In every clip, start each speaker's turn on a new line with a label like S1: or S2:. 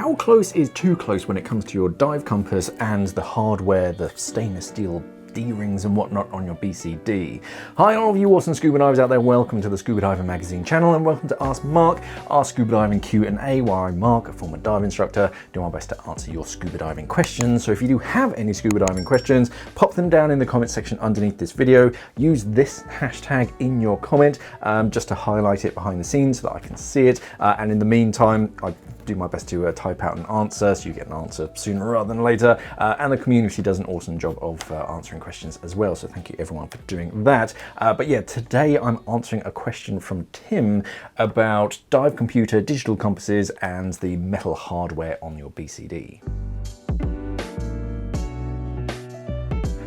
S1: how close is too close when it comes to your dive compass and the hardware, the stainless steel D-rings and whatnot on your BCD? Hi all of you awesome scuba divers out there, welcome to the Scuba Diving Magazine channel and welcome to Ask Mark, our scuba diving Q&A, where I'm Mark, a former dive instructor, do my best to answer your scuba diving questions. So if you do have any scuba diving questions, pop them down in the comment section underneath this video. Use this hashtag in your comment just to highlight it behind the scenes so that I can see it. And in the meantime, I do my best to type out an answer so you get an answer sooner rather than later. And the community does an awesome job of answering questions as well. So thank you everyone for doing that. But yeah, today I'm answering a question from Tim about dive computer, digital compasses, and the metal hardware on your BCD.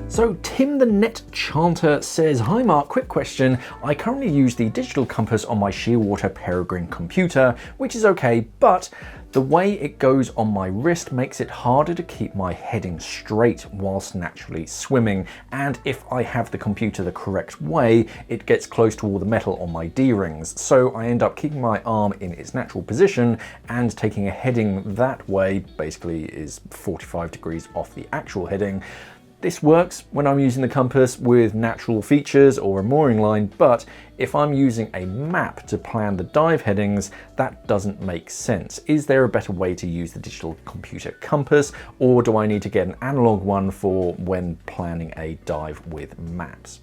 S1: So Tim the Net Chanter says, hi Mark, quick question. I currently use the digital compass on my shearwater peregrine computer, which is okay, but the way it goes on my wrist makes it harder to keep my heading straight whilst naturally swimming. And if I have the computer the correct way, it gets close to all the metal on my D-rings. So I end up keeping my arm in its natural position and taking a heading that way, basically is 45 degrees off the actual heading. This works when I'm using the compass with natural features or a mooring line, but if I'm using a map to plan the dive headings, that doesn't make sense. Is there a better way to use the digital computer compass, or do I need to get an analog one for when planning a dive with maps?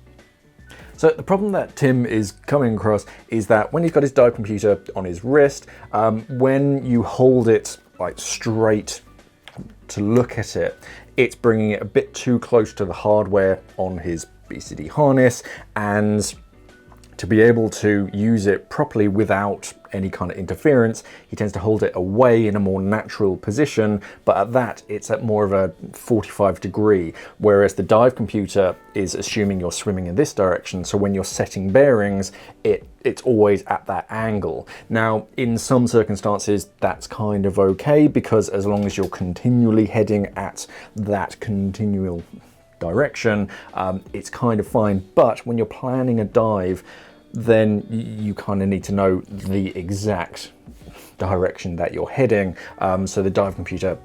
S1: So the problem that Tim is coming across is that when he's got his dive computer on his wrist, when you hold it like straight to look at it, it's bringing it a bit too close to the hardware on his BCD harness, and to be able to use it properly without any kind of interference, he tends to hold it away in a more natural position, but at that it's at more of a 45 degree, whereas the dive computer is assuming you're swimming in this direction, so when you're setting bearings, it's always at that angle. Now, in some circumstances, that's kind of okay, because as long as you're continually heading at that continual direction, it's kind of fine. But when you're planning a dive, then you kind of need to know the exact direction that you're heading. So the dive computer,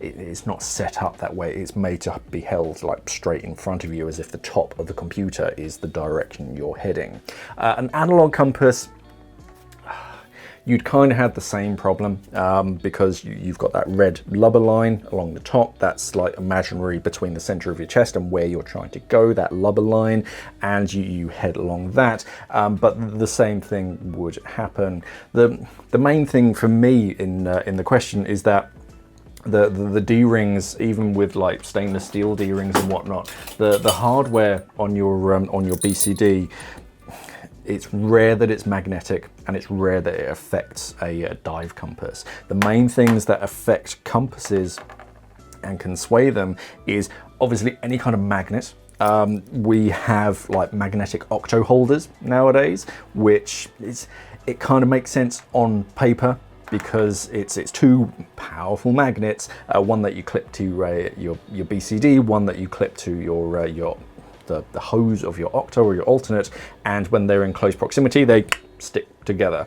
S1: it's not set up that way. It's made to be held like straight in front of you, as if the top of the computer is the direction you're heading. An analog compass, you'd kind of have the same problem because you've got that red lubber line along the top. That's like imaginary between the center of your chest and where you're trying to go, that lubber line, and you head along that. But the same thing would happen. The main thing for me in the question is that the D-rings, even with like stainless steel D-rings and whatnot, the hardware on your BCD, it's rare that it's magnetic, and it's rare that it affects a dive compass. The main things that affect compasses and can sway them is obviously any kind of magnet. We have like magnetic octo holders nowadays, which it kind of makes sense on paper, because it's two powerful magnets, one that you clip to your BCD, one that you clip to the hose of your octo or your alternate, and when they're in close proximity, they stick together.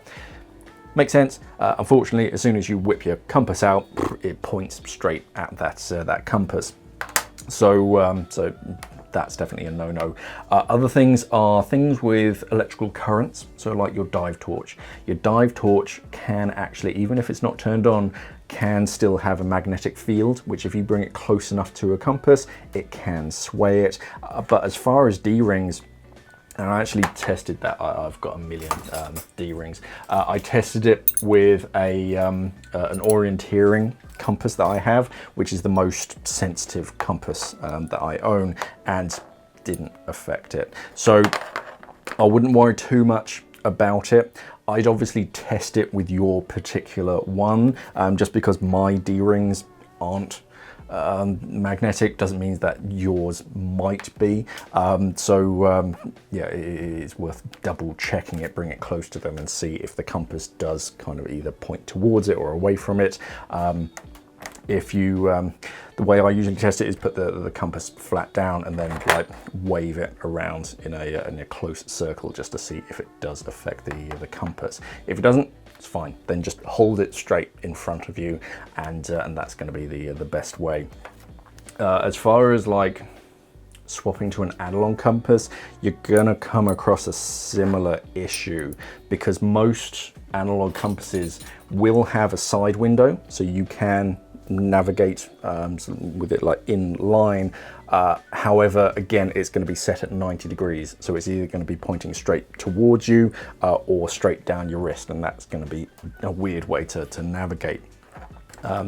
S1: Makes sense. Unfortunately, as soon as you whip your compass out, it points straight at that compass. So that's definitely a no-no. Other things are things with electrical currents, so like your dive torch. Your dive torch can actually, even if it's not turned on, can still have a magnetic field, which if you bring it close enough to a compass, it can sway it. But as far as D-rings, and I actually tested that. I've got a million D-rings. I tested it with an orienteering compass that I have, which is the most sensitive compass that I own, and didn't affect it. So I wouldn't worry too much about it. I'd obviously test it with your particular one, just because my D-rings aren't magnetic doesn't mean that yours might be. Yeah, it's worth double checking it, bring it close to them and see if the compass does kind of either point towards it or away from it. If you, the way I usually test it is put the compass flat down and then like wave it around in a close circle just to see if it does affect the compass. If it doesn't, it's fine. Then just hold it straight in front of you, and that's going to be the best way. As far as like swapping to an analog compass, you're gonna come across a similar issue, because most analog compasses will have a side window, so you can navigate with it like in line. However, again, it's going to be set at 90 degrees, so it's either going to be pointing straight towards you or straight down your wrist, and that's going to be a weird way to navigate.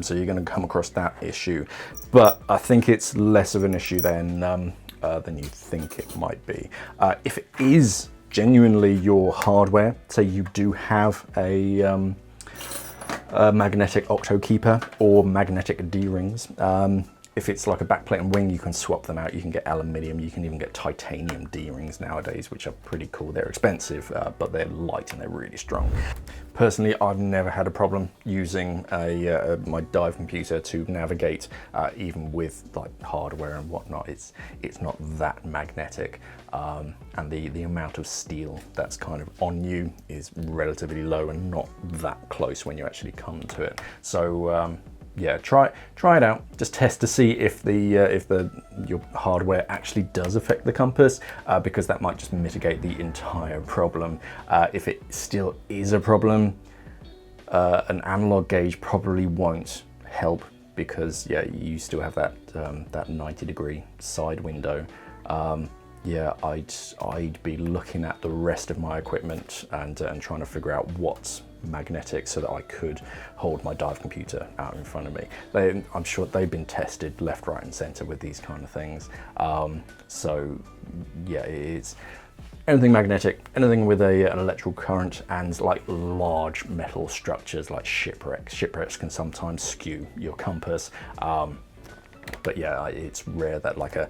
S1: So you're going to come across that issue, but I think it's less of an issue than you think it might be. If it is genuinely your hardware, say you do have a magnetic octo keeper or magnetic D-rings, if it's like a backplate and wing, you can swap them out. You can get aluminium, you can even get titanium D-rings nowadays, which are pretty cool. They're expensive, but they're light and they're really strong. Personally, I've never had a problem using my dive computer to navigate, even with like hardware and whatnot. It's not that magnetic, and the amount of steel that's kind of on you is relatively low and not that close when you actually come to it. So yeah, try it out. Just test to see if your hardware actually does affect the compass, because that might just mitigate the entire problem. If it still is a problem, an analog gauge probably won't help, because yeah, you still have that 90-degree side window. Yeah, I'd be looking at the rest of my equipment and trying to figure out what's magnetic so that I could hold my dive computer out in front of me. I'm sure they've been tested left, right and center with these kind of things. So yeah, it's anything magnetic, anything with an electrical current, and like large metal structures like shipwrecks. Shipwrecks can sometimes skew your compass. But yeah, it's rare that like a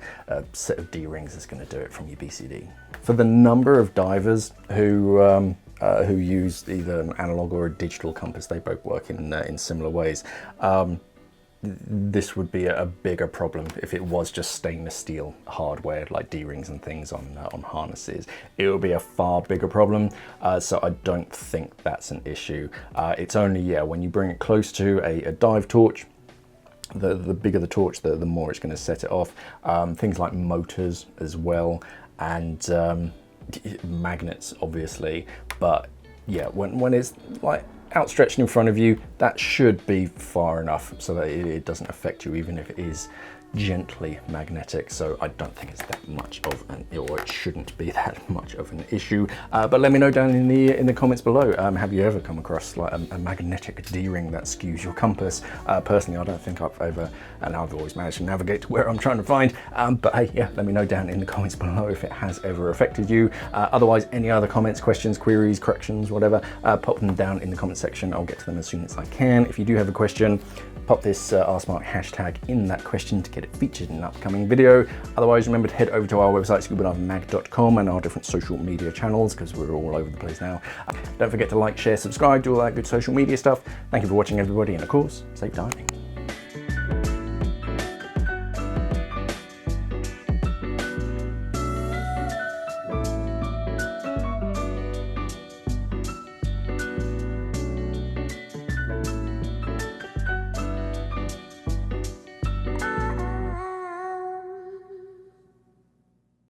S1: set of D-rings is going to do it from your BCD. For the number of divers who use either an analog or a digital compass, they both work in similar ways. This would be a bigger problem if it was just stainless steel hardware like D-rings and things on harnesses. It would be a far bigger problem, so I don't think that's an issue. It's only, yeah, when you bring it close to a dive torch, the bigger the torch, the more it's going to set it off. Things like motors as well, and magnets obviously, but yeah, when it's like outstretched in front of you, that should be far enough so that it doesn't affect you, even if it is gently magnetic. So I don't think it's that much of or it shouldn't be that much of an issue. But let me know down in the comments below. Have you ever come across like a magnetic D-ring that skews your compass? Personally, I don't think I've ever, and I've always managed to navigate to where I'm trying to find. But hey, yeah, let me know down in the comments below if it has ever affected you. Otherwise, any other comments, questions, queries, corrections, whatever, pop them down in the comment section. I'll get to them as soon as I can. If you do have a question, pop this #AskMark hashtag in that question to get it featured in an upcoming video. Otherwise, remember to head over to our website, scubadivemag.com, and our different social media channels, because we're all over the place now. Don't forget to like, share, subscribe, do all that good social media stuff. Thank you for watching, everybody, and of course, safe diving.